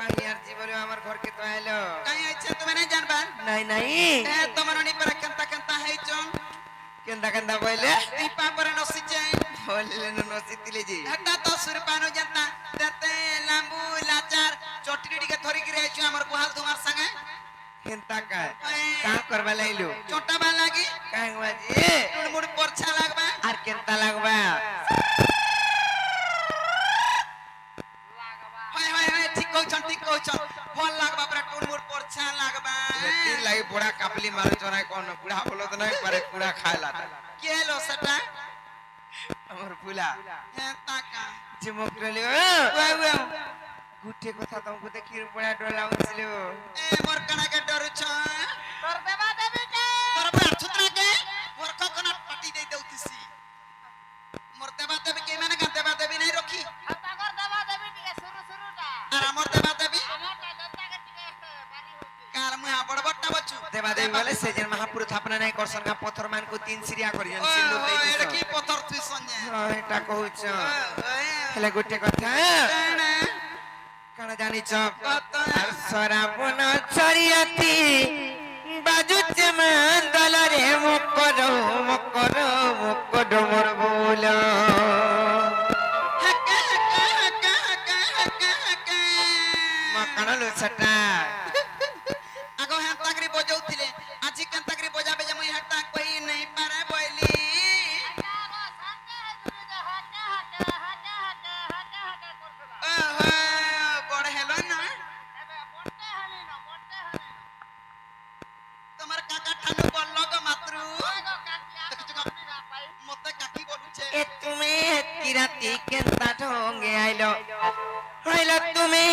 কাহিয়ার জীবনে আমার ঘরকে তো আইলো কাই আইছে তুমি নাই জানবা নাই নাই এ তোমার নি পরে কেনতা কেনতা হেইছ কেন্দা কেন্দা বইলে দীপা পরে নসিছে বললে নসি দিলে জি এটা তো সুরপানো জানতা তেতে লাম্বু লাচার চটনি টিকে ধরি গিরে আইছো আমার গুহাল তোমার সঙ্গে কেনতা কা করবা লাইলো छोटा बा लागी কাং বাজি टुड़मुड़ परछा लागबा আর কেনতা লাগবা हाय हाय हाय ठीक कहू छन फल लागबा पर टुड़मुड़ परछा लागबा तीन लाई बुढ़ा कापली मारू चोना कोन बुढ़ा बोलो तो नहीं पारे पूरा खायला के लो सटा আমার ফুলা हे ताका চিমক রলিও ওয়া গুটে কথা তোমাকে দেখি পড়া ডর লাগুছিল ए मोर कना के डरू छ तोर देवा देवी के तोर पर छुत्रा के मोर कोकना पाटी दे देउतिसी मोर देवा देवी के माने का देवा देवी नहीं रखी ताकर देवा देवी टिके शुरू আর আমার দেवा देवी আমারটা দত্তা के टिके बारी होती कार मुहा बड़ बड़टा बच्चू দেবা দেবী বলে সেজন মহাপুরু থাপনা নাই করছন কা পথর মান কো তিন সিরিয়া করিয়ন সিন্দুর দেই এটা দিছ কি পথর তুই সঞ্জে এটা কহুছ হেলে গুটে কথা কানা জানিছ আর সরাবন ছড়িয়াতি বাজুতে মন্দলরে মুকর মুকর মুকর মোর বল মকনলু ছটা আগো হ্যাঁ তাগরি বজাউଥିଲେ আজি কেন তাগরি বজাবে যে মই হাটা কই নাই পারে বইলি আগো সাথে है তুমি যে হাটা করছবা ওহো বড় হেলো না এবে বড়তে হানি না তোমার কাকা ঠানু বলল গো মাত্রু আগো কাকিয়া তুমি না পাই মতে কাকি বলুছে এ তুমি কিরাতি কেনতা ঢঙ্গে আইলো হইলো তুমি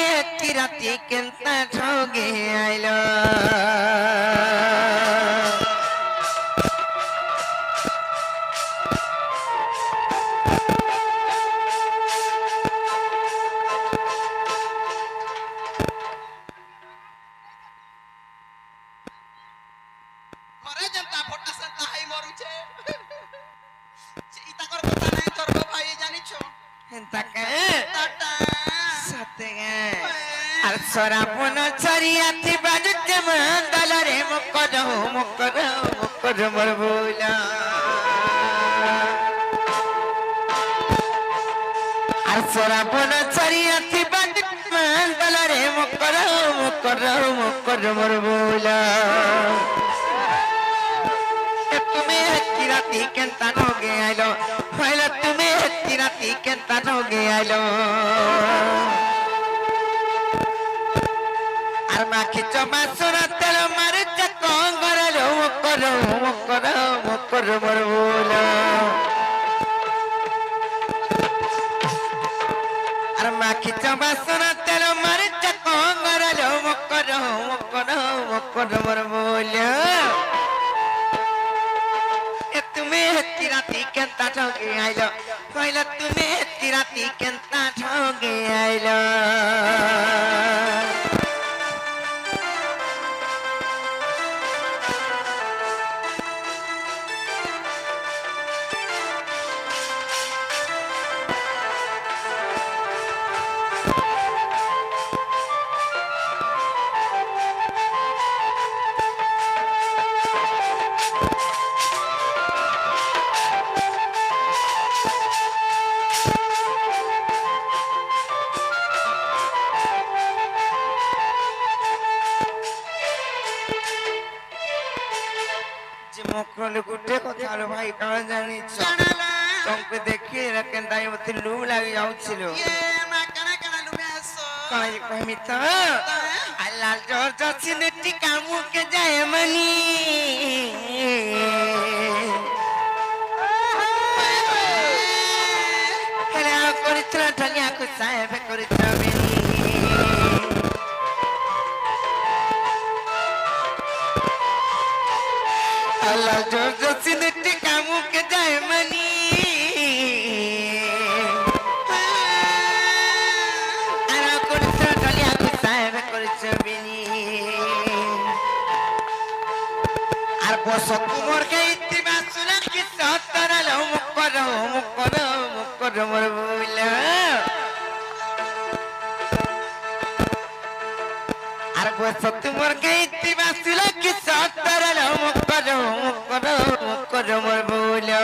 কিরাতি কেনতা ঢঙ্গে আইলো ঘরে জনতা ফটা সন্তা হাই মরুছে ইতা কর কথা নাই তোর ভাই জানিছো হেনতা কে টাটা সতে গে আর সরাবন ছড়িয়াতি বাজুতে মন্দলরে মুকর মুকর মুকর মোর বইলা আর সরাবন ছড়িয়াতি বাজুতে মন্দলরে মুকর মুকর মুকর মোর বইলা তুমি হেতি রাতি কেনতা ঢোগে আইলো হইলো তুমি হেতি রাতি কেনতা ঢোগে আইলো আর মাখি চমা সুরা তেল মারিচ কঙ্গরলো মুকর মুকর মুকর মোর বইলা আর মাখি চমা সুরা তেল মারিচ কঙ্গরলো মুকর মুকর মুকর মোর বইলা তুমি হেতি রাতি কেনতা ঢোগে আইলো কইলা তুমি হেতি রাতি কেনতা ঢোগে আইলো যে মকরল গুটে কথা হলো ভাই কারণ জানিছ জানালা তোমাকে দেখি কেনতাই মতে লু লাগি যাউছিল এ মা কানা কানা লুমে আসো কাই কইমি তো আল্লাহ জোর জছিন টিকা মুকে যায় মনি হেলা করিত্রা ঢালিয়া কো সাহেব করিত্রা বেনি আল্লাহ জোর জছিন টিকা মুকে যায় মনি আরা করিত্রা ঢালিয়া কো সাহেব করিত্রা বেনি আর বসত কুমোর কে ইতিবা সুরা কি সতরা লো মুকর মুকর মুকর মোর বইলা আর বস তোমার গাইতে বাসিলা কি সতর মুকর মোর বউলো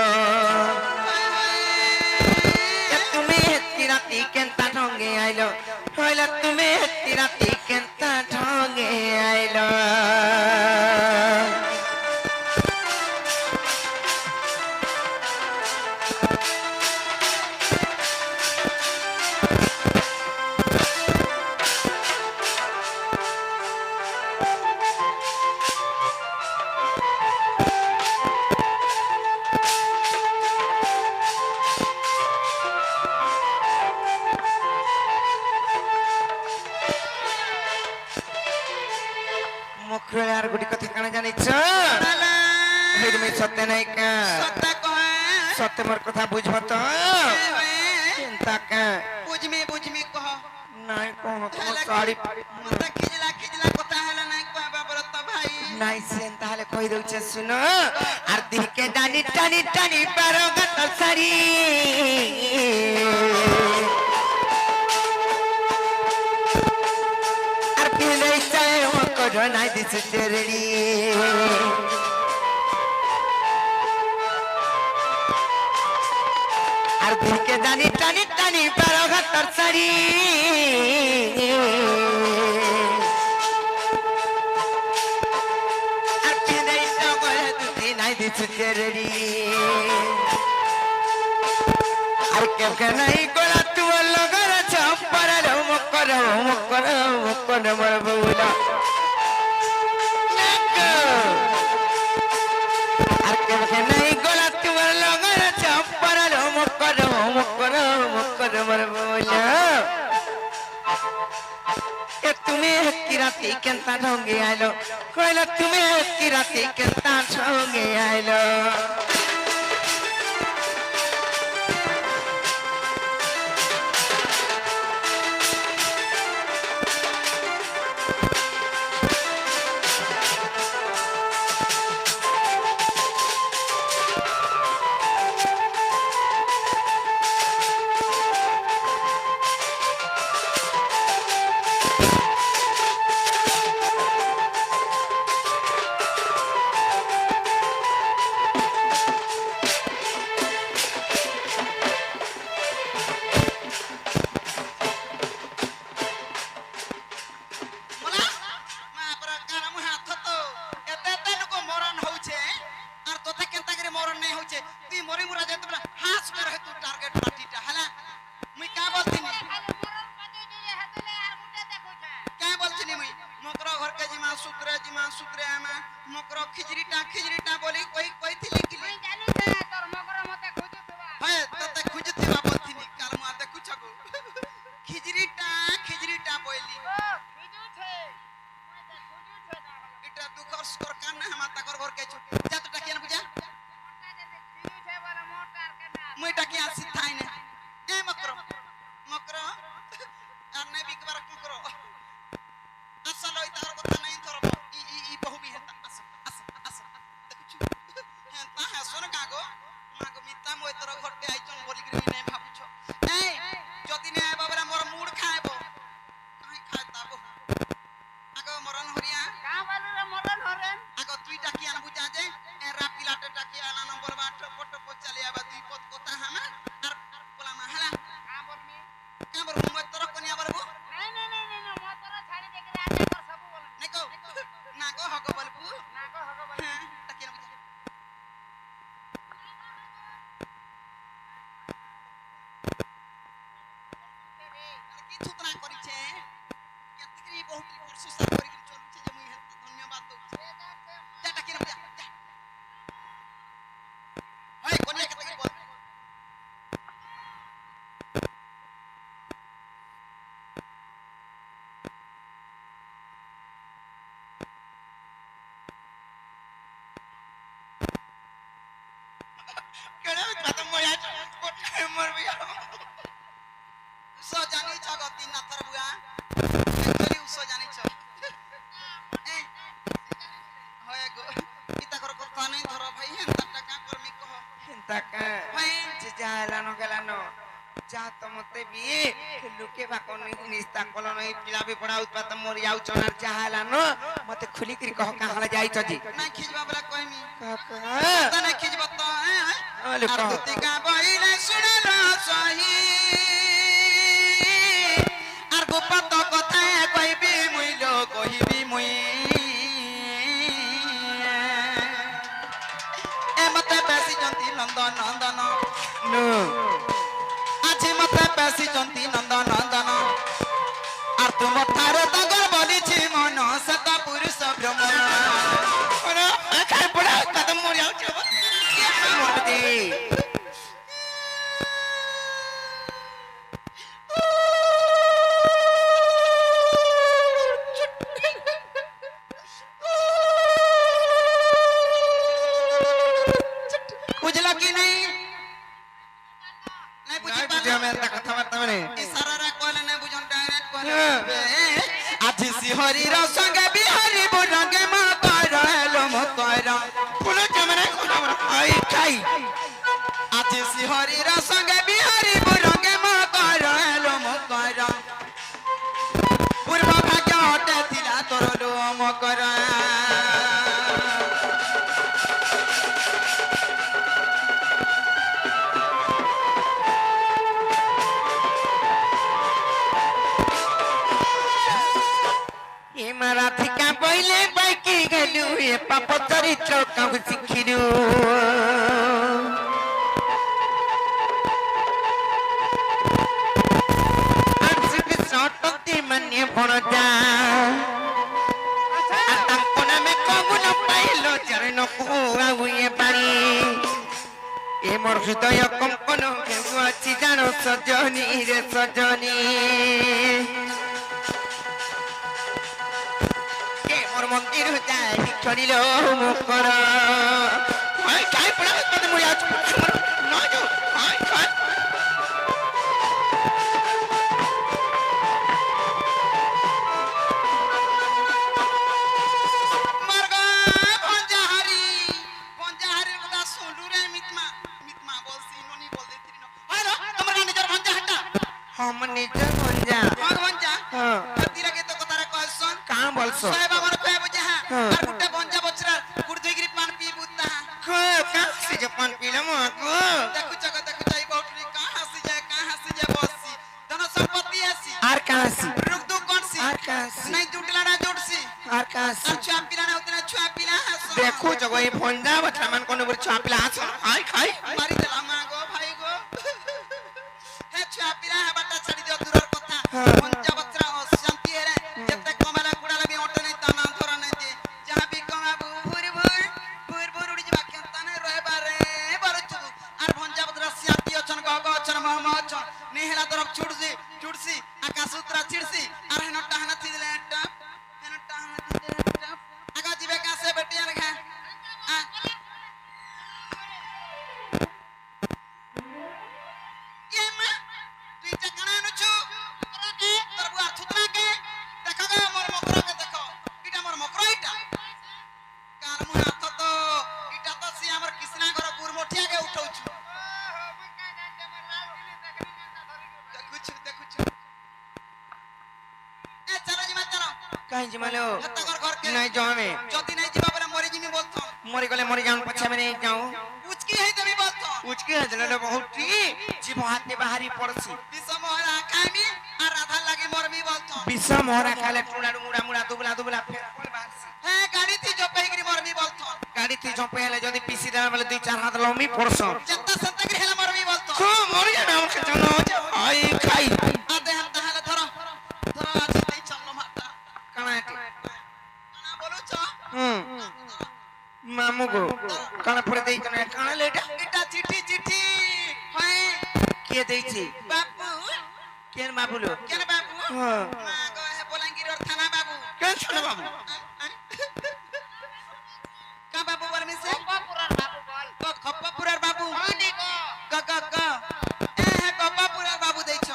তুমি হেতি রাতি কেনতা ঢঙ্গে আইলো হইল তুমি হেতি রাতি কেনতা ঢঙ্গে আইলো মুখরে আর গুটি কথা কানে জানিছ তুমি সত্য নাই কা সত্য কহে সত্য মোর কথা বুঝব তো চিন্তা কা বুঝমি কহ নাই কোন তোমার শাড়ি মতে খিজলা কথা হেলা নাই কহে বাবরত ভাই নাই সেন তাহলে কই দউছে শুনো আর দিকে টানি টানি টানি পারো গত সারি আর পিলে চায় ও করো নাই দিছে তেরড়ি আর দিকে টানি টানি টানি পারো গত সারি তেরড়ি আর কেউ নাই গোলা তুয়ার লগর চম্পর মুকর মোর বউলা আর কেউ নাই গোলা তুয়ার লগর চম্পর মুকর মোর বউলা তুমি কি রাতি কেনতা ঢঙ্গে আইলো কইলা তুমি কি রাতি কেনতা ঢঙ্গে আইলো মোলা মা পরা কারম হাত তো এতে লোক মরণ হউছে আর তোতে কেনতা করে মরণ নাই হউছে তুই মরি মুরা যেতে বলা হাস করে তু টার্গেট পার্টিটা হলা মুই কা বলতিনি খালি মরণ পাতি দিলে হাতলে আর মুটে দেখুছে কা বলতিনি মুই মকর ঘর কে জিমা সুত্রে আমা মকর খিজরিটা বলি কইছিলি কি তুই জানি যে তোর মগর মতে খুঁজুতবা হয় ততে খুঁজতিবা বলতিনি কাল মা দেখুছগো খিজরিটা বইলি ও খুঁজুছে মই তো খুঁজুছে না হলো এটা দুঃখর স্কোর কান না হামা তাকর ঘর কে যা তো টাকিয়ান বুঝা মোটা যদি খুঁজুছে বলে মোটার কেন মুই টাকি আসি থাই না এ মকর আর নাই বিকবার মকর আসলে ওই তার কথা নাই ধরব ই বহু বি হেতা আস দেখুছু হেতা হাসন কাগো মাগো মিতা মই তোর ঘরতে আইছন বলি কি নাই ভাবুছ এই যদি না বাবরা মোর মুড খাইবো কাই খাই তাবো আগো মরণ হরিয়া কা বালু রে মরণ হরেন আগো তুই টাকি আন বুঝা যে এ রাপিলাটে টাকি আনা নম্বর বা টপ চালি আবা দুই পদ কথা হামা আর বলা মা হালা কা বলমি কাবর মই তোর কোনিয়া বলবো নাই মতর ছাড়ি দেখি আগে কর সবু বলেন নেকো না গো হগো বলবো না গো হগো বলে হ্যাঁ টাকি আন বুঝা কি ছুতরা করিছে কেতকি বহুত বর্ষ সার করি চলছে যে মুই হেত ধন্যবাদ দউছি যা টাকি আন বুঝা যা হয় কোনিয়া কেতকি বল কেড়ে কথা ময়া কোঠায় মরবি উস জানিছ গতি নাথর বুয়া একচুয়ালি উস জানিছ এ হয় গো ইতা কর কথা নাই ধর ভাই হেন টাকা করমি কহ চিন্তা কা ভাই যে যালানো গেলানো যা তো মত মতে বিয়ে লুকে বা কোন নিস্তা কল নই পিলা বি পড়া উৎপাত মোর যাও চনার চাহালা ন মতে খুলি করি কহ কাহলা যাইছ জি না খিজবা বলে কইমি কাকা তা না খিজব তো আলে আর কহ দুতিকা বইলে শুনল সহি আর গোপত কথা কইবি মুইল কহিবি মুই এ মতে বেশি জন্তি নন্দন নন্দন নো আজি মতে বেশি জন্তি নন্দন নন্দন আর তুম ঠারে তগর বলিছি মন সত পুরুষ ভ্রমণ ওরা খাই পড়া উৎপাত মোর যাও চব মতে বুঝলা কি নাই নাই বুঝি নাই বুঝি আমি এত কথাবার্তা মানে ইশারারে কইলে নাই বুঝন ডাইরেক্ট কইলে হ্যাঁ। আজি শ্রীহরির সঙ্গে বিহারি বুরঙ্গে মা কইরলো মকর ফুল কেমনে কথা আই খাই আজি শ্রীহরির সঙ্গে বিহারি বুরঙ্গে মা কইরলো মকর পূর্ব ভাগ্য হতে ଥିଲା তোর লো মকর এ মারাঠিকা বইলে বাইকি গেলু এ পাপ চরিত্র কাউ শিখিলু আনসিবি সটতি মানে ভরজা আতাঙ্ক নামে কগুন পাইলো চরণ কুয়াউয়ে পানি এ মোর হৃদয় কম্পন কেউ আছে জানো সজনী রে সজনী কে মোর মন্দির যাই চলিল মুখর ওই কাই পড়া ততে মই আজ নয় যো হাই হাই মর্গ ভঞ্জাহারি কথা শুনলু রে মিতমা মিতমা বলছি ননি বল দেতিরি ন আরে তোমার নিজের ভঞ্জাহাটা हम निज गंजा ভঞ্জা हां তিরাকে তো কথারে কইছন का बोलसो সাহেব আমার কয়ে বুঝা হ্যাঁ। আর গুটে ভঞ্জা বছরার গুড় ধইগিরি পান পি বুতা का से जपान पिलम को দেখুছ এই বউটরি কা হাসি যায় বসছি ধন সম্পত্তি আসি आर कासी রুক দু কোনসি आर कासी নাই জুটলা না জুটছি आर कासी আর ছুয়া পিলা না উতনা ছুয়া পিলা হাসো देखो जगो ये फंजा बता मन कोन बर छापला आस हाय खाई মারি দেলা মা গো ভাই গো হে ছুয়া পিলা হেবাটা ছাড়ি দিও দূরের কথা ভঞ্জা বছরা শান্তি হেরে যেতে কমালা কুড়া লাগি অটো নাই তা না ধরা নাই দে যাহা বি কমাবু ভুর উড়ি যাবা কেনতানে রহবারে বারুচু আর ভঞ্জা বছরা শান্তি অছন গগ অছন মহম অছন নেহেলা তরফ ছুটছি আকাশ উত্তরা ছিড়ছি আর হেন টাহনা থিলে টপ হেন টাহনা থিলে টপ আগা জিবে কাছে বেটিয়া রেখা এমা তুই এটা কানা আনছু তোর বুয়া থুতরাকে দেখো গো মোর মকরাকে দেখো এটা মোর মকরা এটা কার মু হাত তো এটা তো সি আমার কৃষ্ণা ঘর গুরমঠিয়াকে উঠাউছু দেখুছু এ চলো জিমা চলো काई जमालो লতা ঘর কে नहीं जो हमें যদি নাই জিবা বলে মরি জিমি বলতো मरी गले मरी जान पछे में नहीं जाऊं উচকি হই দেবি বলতো उचके हजले बहुत टी जीव हाथ में बाहरी पड़सी বিষমহরা খাইমি আর রাধার লাগি মরবি বলতো बिसा मोहरा खाले टुड़ा मुड़ा मुड़ा दुबला दुबला फेर कोई बासी হ্যাঁ গাড়ি থি জপাইগিরি মরবি বলতো गाड़ी थी जंपे हेले जदी पीसी देना बोले दुई चार हाथ लमी पड़सो চেত্তা সত্তাগিরি হেলা মরবি বলতো को मरी जाना हमके जनो हाय खाई আদে হাত তাহলে ধরো আজি দেই চললো মাতা कनाटी না বলুছ मामू को काना पड़े देई कने काना लेटा এটা চিঠি হয় के देई छी বাবু केन बाबूलो কেন বাবু हां মা গো হে বলাঙ্গীরর থানা বাবু केन छने बाबू কা বাবু বলমি সে পুরার বাবু বল ও খপ্পপুরার বাবু হনি গো গ এ হে খপ্পপুরার বাবু দেইছ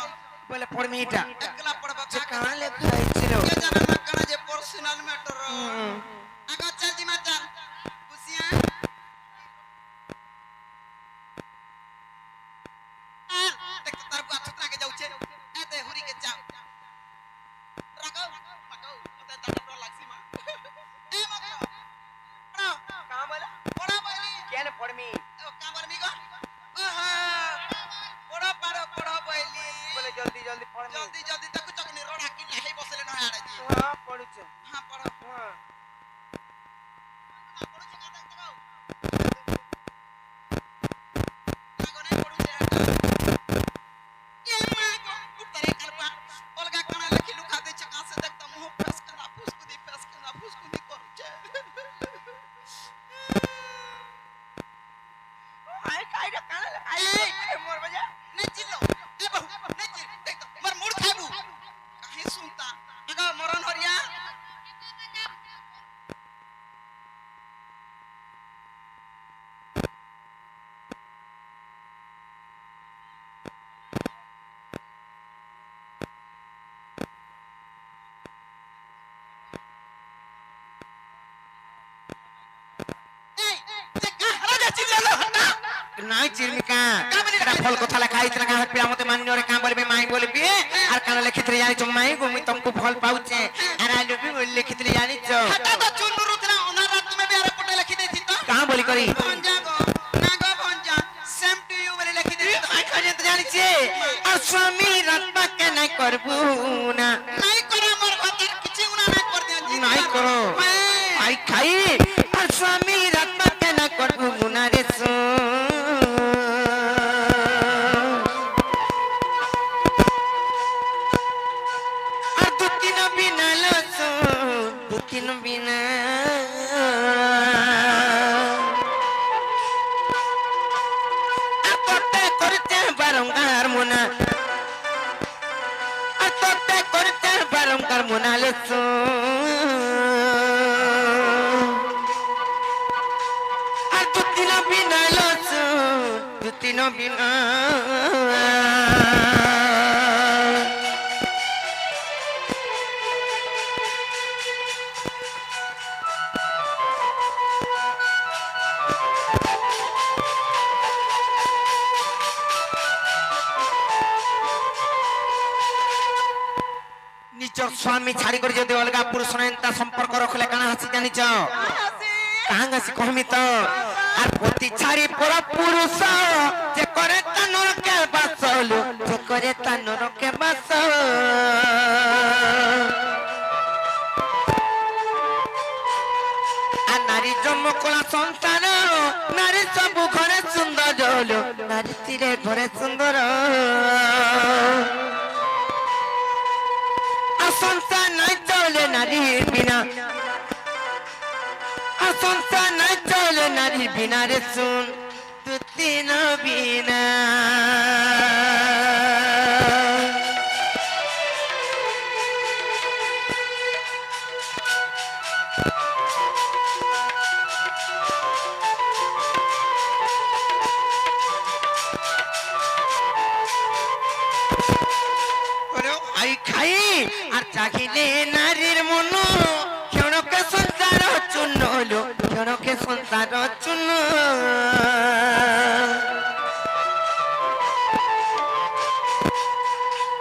बोले परमीटा একলা পড়বা जे काना ले खाइছিলো কে জানা না কানা যে পার্সোনাল ম্যাটার আগা চাল জিমা চাল খুশিয়া দেখ তার বুয়া থুতরাকে যাউছে মরণ হরিয়া নাই চিরমিকা এটা ফল কথা লেখা হইছিল কাহ পিলা মতে মানিনরে কাঁ বলবে মাই বলবে আর কান লেখিতরে জানিছ মাই গো মুই তমকু ফল পাউছে আর আই লভ ইউ বলি লেখিতরে জানিছ হাটা তো চুন্নুরু থিলা ওনারা তুমি বি আরে পটে লিখি দেছি তো কাঁ বলি করি ভঞ্জা গো না গো ভঞ্জা সেম টু ইউ বলি লিখি দেছি তো আই কাজে তো জানিছে আর স্বামী রাতবা কে নাই করবু না নাই করে আমার ভাতের কিছু উনা না কর দিও জি নাই করো আই খাই আর স্বামী রাতবা কে না করবু না রে সো আর দুদিন বিনা লসো দুদিন বিনা আর তোতে করতে বারংবার মোনা আর তোতে করতে বারংবার মোনা লসো আর দুদিন বিনা লসো দুদিন বিনা নিজর স্বামী ছাড়ি করে যদি অলগা পুরুষ তা সম্পর্ক রখলে কানা হাসি জানিছ কাহাং হাসি কহমি তো আর পতি ছাড়ি পর পুরুষ যে করে তা নরকে বাস যে করে তা নরকে বাস আর নারী জন্ম কলা সংসার নারী সবু ঘরে সুন্দর হলো নারী তীরে ঘরে সুন্দর সংসার নাই চলে নারীর বিনা সংসার নাই চলে নারীর বিনা রে শুন তু তিন বিনা আই খাই আর চাখিলে নারীর মন ক্ষণকে সংসার চূর্ণ হলো ক্ষণকে সংসার চূর্ণ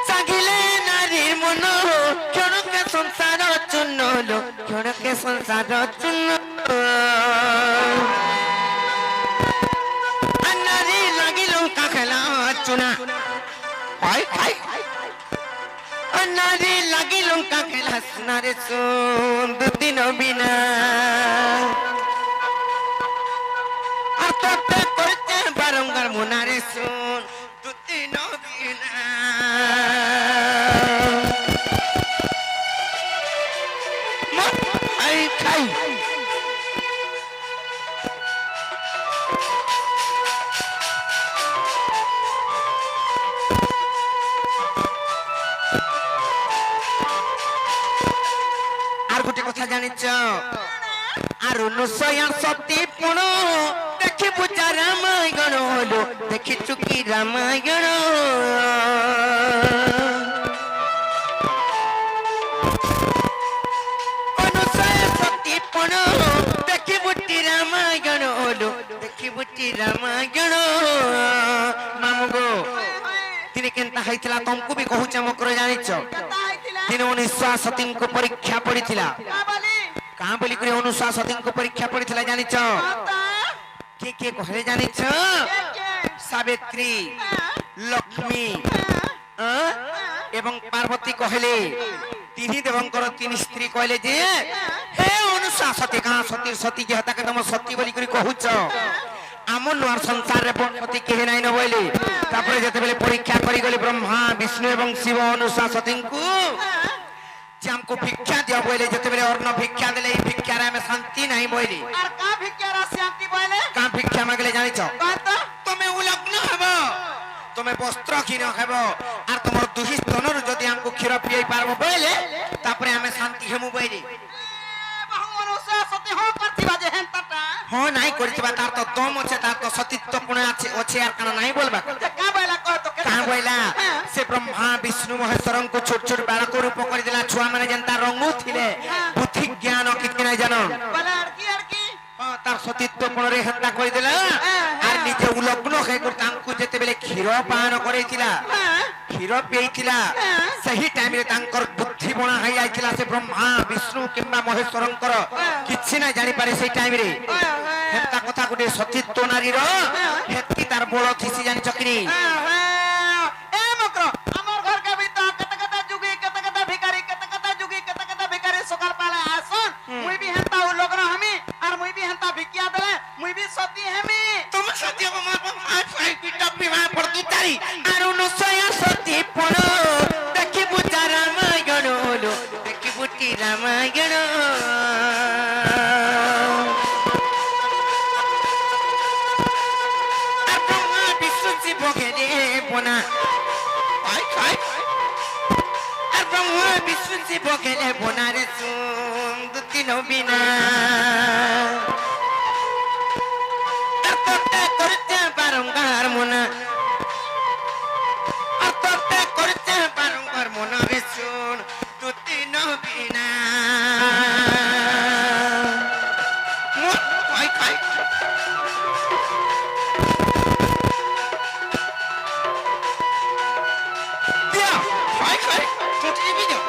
চাখিলে নারীর মন ক্ষণকে সংসার চূর্ণ হলো ক্ষণকে সংসার চূর্ণ আর নারী লাগিল কাখেলা চুনা খাই খাই নারী লাগি লঙ্কা খেলাস না রে শুন দুদিন বিনা আর তোতে করতে বারংবার মোনা রে শুন দুদিন বিনা খাই খাই আর গোটে কথা জানিছ আর 967 দেখিবু যা রামায়ণ হলো দেখিছু কি রামায়ণ দেখিবুটি রামায়ণ হলো দেখিবুটি রামায়ণ মামু গো তিনি কেনতা হইଥିଲା তমকু ବି କହୁଛେ ମକର ଜାଣିଛ ଦିନେ ଅନୁଶାସତୀଙ୍କୁ ପରୀକ୍ଷା ପଡିଥିଲା କାଁ ବୋଲି କରି ଅନୁଶାସତୀଙ୍କୁ ପରୀକ୍ଷା ପଡିଥିଲା ଜାଣିଛ କିଏ କିଏ କହିଲେ ଜାଣିଛ ସାବିତ୍ରୀ ଲକ୍ଷ୍ମୀ ଏବଂ ପାର୍ବତୀ କହିଲେ ତିନି ଦେବଙ୍କର ତିନି ସ୍ତ୍ରୀ କହିଲେ ଯେ ହେ ଅନୁଶାସତୀ କାଁ ସତୀ ସତୀ ଯେ ତାକେ ତମ ସତୀ ବୋଲି କରି କହୁଛ ଆମ ନୂଆ ସଂସାରରେ ସତୀ କେହି ନାହିଁ ନ ବୋଇଲେ ତାପରେ ଯେତେବେଳେ ପରୀକ୍ଷା କରିଗଲେ ବ୍ରହ୍ମା ବିଷ୍ଣୁ ଏବଂ ଶିବ ଅନୁଶାସତୀଙ୍କୁ যে আমকো ভিক্ষা দিও বলে যেতেবেলে অন্ন ভিক্ষা দিলে এই ভিক্ষারে আমি শান্তি নাই বইলি আর কা ভিক্ষারা শান্তি বলে কা ভিক্ষা মাগলে জানিছ কত তুমি উলগ্ন হব তুমি বস্ত্র ক্ষীণ হব আর তোমার দুহি স্তনর যদি আমকো ক্ষীর পিয়াই পারবো বলে তারপরে আমি ଘେମୁ ବଇରେ বহু মনুষ্য সতী হো করছিবা যে হেনতাটা ହଁ ନାଇଁ କରିଥିବା ତାର ତ ଦମ ଅଛେ ତାର ତ ସତୀତ୍ୱ ପୁଣ ଅଛି ଆର କାଣା ନାଇଁ ବୋଲବା যে কা বইলা কহ তো କାଁ ବୋଇଲା ସେ ବ୍ରହ୍ମା ବିଷ୍ଣୁ ମହେଶ୍ୱରଙ୍କୁ ଛୋଟ ଛୋଟ ବାଳକ ରୂପ କରିଦେଲା ଛୁଆ ମାନେ ଯେନ୍ତା ରଙ୍ଗୁ ଥିଲେ ବୁଦ୍ଧି ଜ୍ଞାନ କିଛି ନାଇଁ ଜାନ বলে আর কি ହଁ ତାର ସତୀତ୍ୱ ଗୁଣରେ ହେନ୍ତା କରିଦେଲା ଆର ନିଜେ ଉଲଗ୍ନ ହେଇକରି ତାଙ୍କୁ ଯେତେବେଳେ କ୍ଷୀର ପାନ କରେଇଥିଲା କ୍ଷୀର ପିଇଥିଲା ସେହି ଟାଇମରେ ତାଙ୍କର ବୁଦ୍ଧି ବଣା ହେଇଯାଇଥିଲା ସେ ବ୍ରହ୍ମା ବିଷ୍ଣୁ କିମ୍ବା ମହେଶ୍ୱରଙ୍କର କିଛି ନାଇଁ ଜାଣିପାରେ ସେଇ ଟାଇମରେ ହେନ୍ତା କଥା ଗୋଟେ ସତୀତ୍ୱ ନାରୀର ହେତ୍କି ତାର ବଳ ଥିସି ଜାଣିଛ କି ନି এ মকর আমার ঘর কে ভিতর কত কত যুগী কত কত ভিখারি কত কত যুগী কত কত ভিখারি সকাল পালা আসন মুই বি হেনতা ও লগন হামি আর মুই বি হেনতা ভিকিয়া দেলে মুই বি সতী হেমি তুমি সতী হব মা ফাই ফাই পিটা বিবাহ পড়তু তারি আর অনুসয়া সতী পড়ো দেখিবু যা রামায়ণ হলো দেখিবু টি রামায়ণ আর ব্রহ্মা বিষ্ণু শিব ঘেরে বোনা ফাই ফাই আর ব্রহ্মা বিষ্ণু শিব ঘেরে বোনা রে সুম দুতি নবীনা বারংবার মনা আত্মহত্যা করছে বারংবার মনা রে শুন তুতি নবীনা খাই খাই দিয়া খাই খাই তুতি দিবি দিও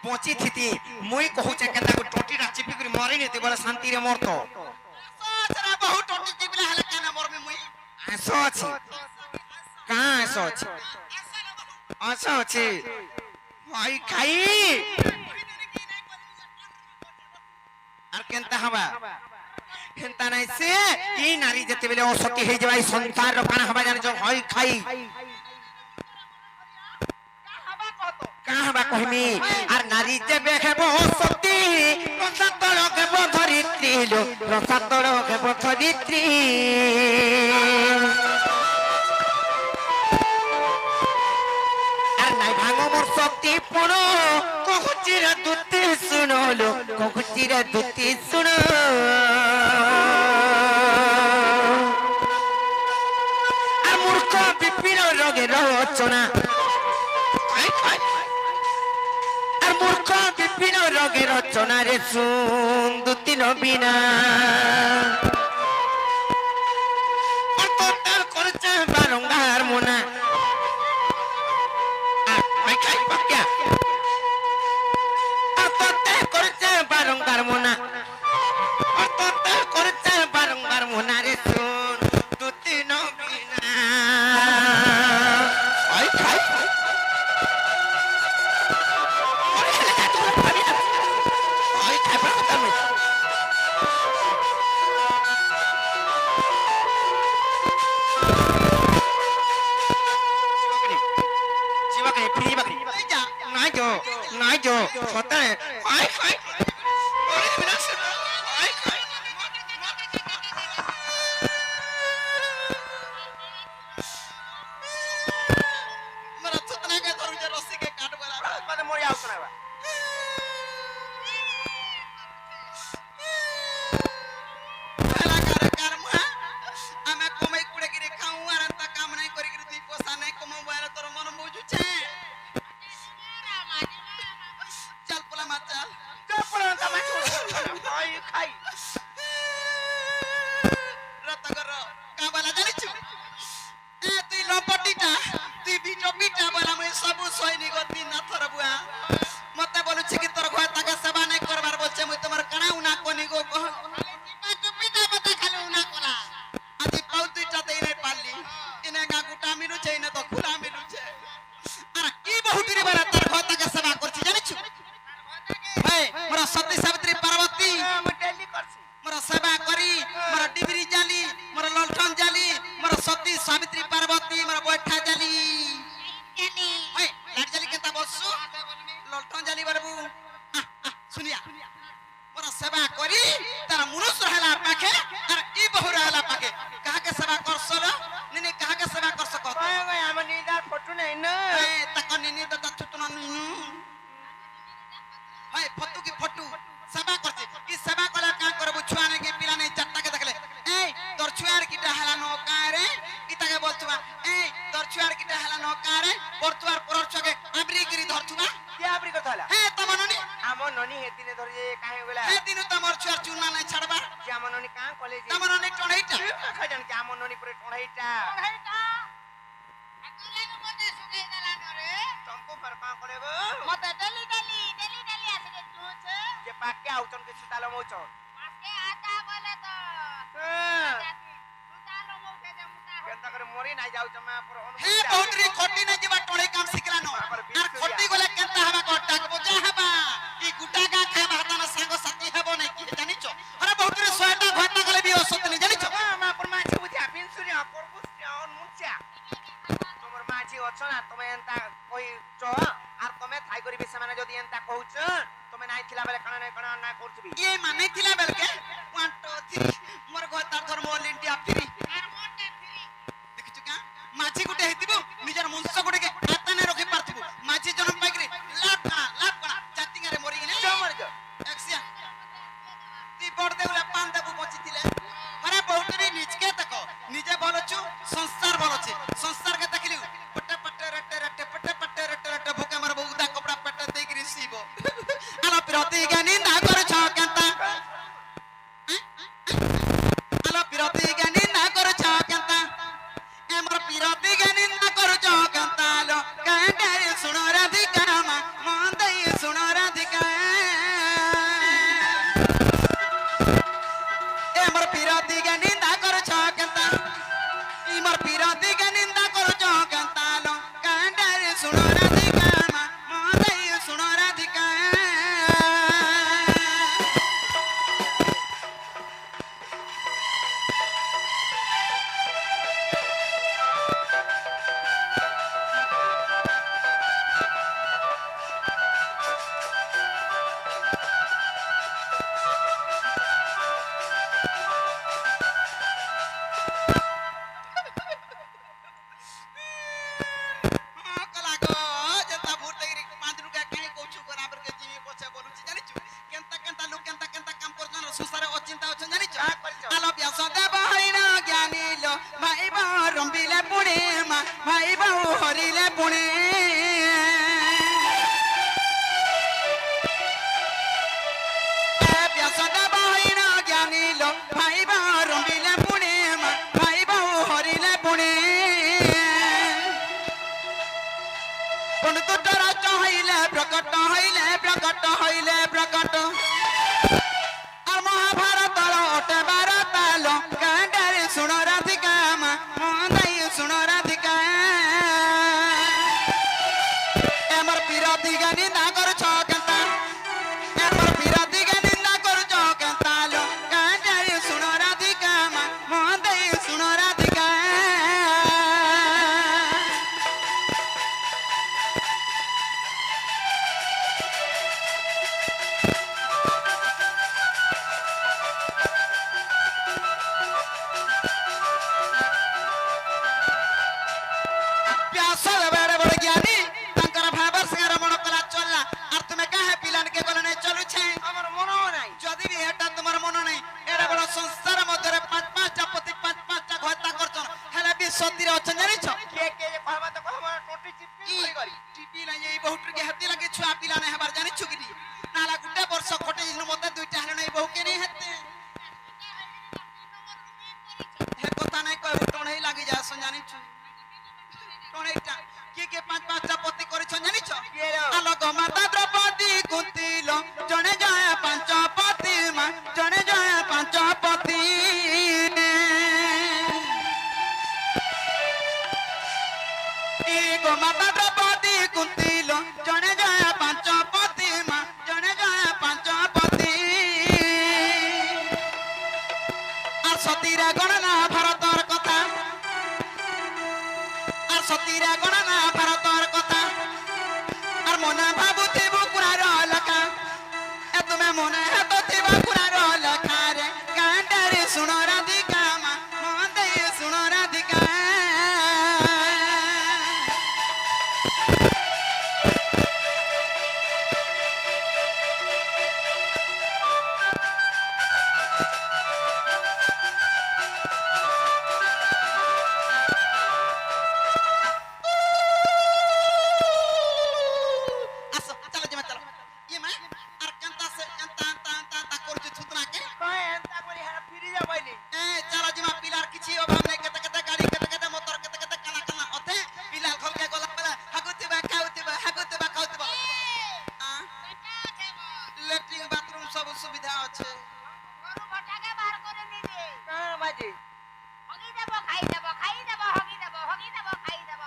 পচি থিতি মুই কহুছে কেনতা কো টটিটা চিপি করে মরি নেতে বলে শান্তি রে মরতো সরা বহু টটি জিবিলা হলে কেন মরমি মুই আস আছে কা আস আছে আস আছে ভাই খাই আর কেনতা হবা হেনতা নাই সে এই নারী যেতে বেলে অসতী হয়ে যাবাই সংসার কানা হবা জানো হয় খাই কাহবা কহিমি আর নারী যেবে হেব সতী রসাতল হেব ধরিত্রী লো রসাতল হেব ধরিত্রী আর নাই ভাঙ মোর সতী পণ কহুচির দুতি শুনলো কহুচির দুতি শুন আর মূর্খ বিপিন রোগের রচনা আর মূর্খ বিপিন রোগের রচনা রে শুন দুতি নবীনা অর্থটার করছে বারংবার মোনা খাই পাক্যা অর্থটা করছে বারংবার মোনা অর্থটা করছে বারংবার মোনা রে শুন দুতি নবীনা খাই নাই যো সতে আই খাই মরা সুতনা কে ধরু যে রসি কে কাট বলা মানে মরি আউছ না হেলা করে কারমা আমি কমাই কুড়ে গিরে খাও আর তা কাম নাই করি গিরে দুই পয়সা নাই কমাও বাইরে তোর মন বুঝুছে চল পোলা মাছ ননি কাঁ কলেজ ତମର ଅନେକ ଟଣେଇଟା খাজান কি আমন ননি পুরে টড়াইটা ହେଇଟା ଆକୁରେକୁ ମତେ ସୁଗେଇ ଦେଲାନ ରେ ତମକୁ ଫର କାଁ କଲେ গো ମତେ ଡେଲି ଆସିକେ ଚୁଛେ যে পাকে আউচন কে সুতালো মৌচন পাske আটা বলে তো সুতালো মৌকে যে মুতা কেনতা করে মরি নাই যাউছ মা পুর ହେ ବହୁତରି ଖଟି ନାଇଁ ଯିବା ଟଣେଇ କାମ ଶିଖିଲାନ ଆର ଖଟି ଗଲେ କେନ୍ତା ହେବା କଟା ବୋଜା ହେବା କି ଗୁଟା ଗା ଖାଇବା ହାତନ ସାଙ୍ଗ ସାଥି ହେବ ନାଇଁ କି ଜାଣିଛ ଆରେ ବହୁତରି 100ଟା ଘଣ୍ଟା ଗଲେ ବି ଔଷଧ ନାଇଁ ଜାଣିଛ মা পুর মাছি বুঝা পিনসুরি অপর বুঝা অন মুচা তোমার মাঝি অছ না তুমি এন্তা কই চ আর তুমি থাই করিবি সেমানে যদি এন্তা কହୁছ তুমি নাই খিলা বেলে কানা না করছবি ଇଏ ମାନେ ଥିଲା ବେଲକେ 1 2 3 ମୋର ଘର ତାର ଧର୍ମ ଅଲ ଇଣ୍ଡିଆ ଫ୍ରି আর মোটে ফ্রি ଦେଖିଛୁ କା ମାଝି ଗୋଟେ ହେଇଥିବ ନିଜର ମଂସ ଗୋଟେ ହାତନେ ରଖି ପାରଥିବୁ ମାଝି ଜନମ ପାଇକରି ଲାଭ କଣା ଜାତିଙ୍ଗାରେ ମରିଗଲେ জমর জ ଏକ୍ସିଆ ती बड़ देउला पान देबु बचिथिले अरे बहुतरी निजके तक निजे बोलछु संस्कार बोलछि संस्कार के तकली पट्टे पट्टे रट्टे भूखे मार बहुदा कपड़ा पट्टे देख रिसीव आला प्रति ज्ञानी ना कर छ केंता आला प्रति ज्ञानी ना कर छ केंता ए मोर प्रति ज्ञानी ना कर छ केंता लो कांडे सुनो राधिका मन दई सुनो राधिका मोर पिराती के निंदा कर छ केंता ई मोर पिराती के निंदा कर छ केंता लो कांडे सुनो राधिका मोदई सुनो राधिका कला गो जता भूत देरी पांचरू का कहीं कोछु बराबर के जीवी पछे बोलुची जानि छु केंता लोग केंता काम कर जन सुसारे अचिंता अछन जानि छु आलो व्यास देव हरिण ज्ञानी लो भाई बा रंबिले पुणे मा भाई बा हरिले पुणे व्यास देव हरिण ज्ञानी लो भाई बा रंबिले पुणे मा भाई बा हरिले पुणे पंडितरा चाहिले प्रकट प्रकट और महाभारत अटे भारत लो कांडे सुनो राधिका मंदई सुनो राधिका एमर पिराती का निंदा कर छ केंता एमर पिराती का निंदा कर छ केंता लो कांडे सुनो राधिका मंदई सुनो राधिका प्यास बड़े बड़े ज्ञानी तंकर भाबर संग रमण कला चलला और तुम्हें काहे पिलान के गले नहीं चलु छै আমার মনো নাই जदी भी हेटा तुम्हार मन नहीं एड़ा बड़ा संसार मध्यरे पांच पांचटा पति पांच पांचटा घरता करछन हेले भी सतीरे अछन जानि छ কে কে कहबा तो कहबा टोटी चिपकी ई करी टीपी ला ये बहुत के हाथी लगे छुआ पिला नहीं हबार जानि छु कि नाला गुटे वर्ष खटे जिनु मते दुइटा हेले नहीं बहु के नहीं हेते हे कथा नहीं कह टणई लागी जा सन जानि छु टणईटा के पांच पांचटा पति करिछन जानि छ কে रो आलो गमाता द्रौपदी कुंतील जने जय पांच पति मा जने जय पांच पति ई गमाता द्रौपदी कुंतील जने जय पांच पति मा जने जय पांच पति আর সতীরা গণনা ভারতর কথা আর সতীরা গণনা ভারতর কথা আর মনে ভাবুথিবু পুরার লেখা এ তুমি মনে হাতুথিব পুরার লেখা রে কান্ডারে শুণ রাধিকা মা মন্দে শুণ রাধিকা আসো চলো জমা চলো ये मैं আর কেনতা সে কেনতা তা করছি ছুতনা বাজে কার বাজে হগি দেব খাই দেব হগি দেব খাই দেব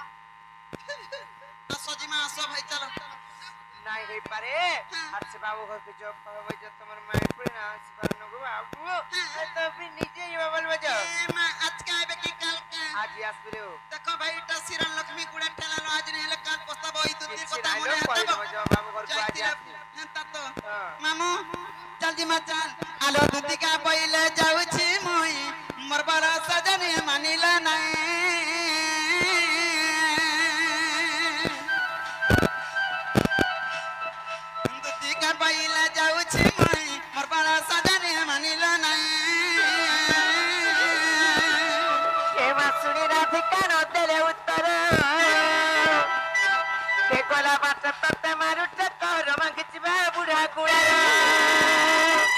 আসো জিমা আসো ভাই চলো নাই হই পারে আর সে বাবু ঘরকে জব হবে যে তোমার মায়ের পরে না আসি পারে না গো বাবু তো আপনি নিজেই বাবা বলছো এ মা আজকে আইবে কি কালকে আজই আসবে ও দেখো ভাই এটা সিরান লক্ষ্মী গুড়া ঠেলালো আজ নেলে কাল পস্তাব ওই দুটির কিছু কথা নাই মনে কই আছে দেবো বাবু ঘরকে আজ আসবে হ্যাঁ তা তো হ্যাঁ। মামু চল জিমা চল আলো দুদিকা বইলে যাଉଛି মুই মোর বড় সজনে মানিল নাই দুদিকা বইলে যাଉଛି মুই মোর বড় সজনে মানিল নাই কে মাসুড়ি রাধিকা নদেলে উত্তর কে গলা বাট ততে মারুট কর মাগিছিবা বুড়া কুড়ার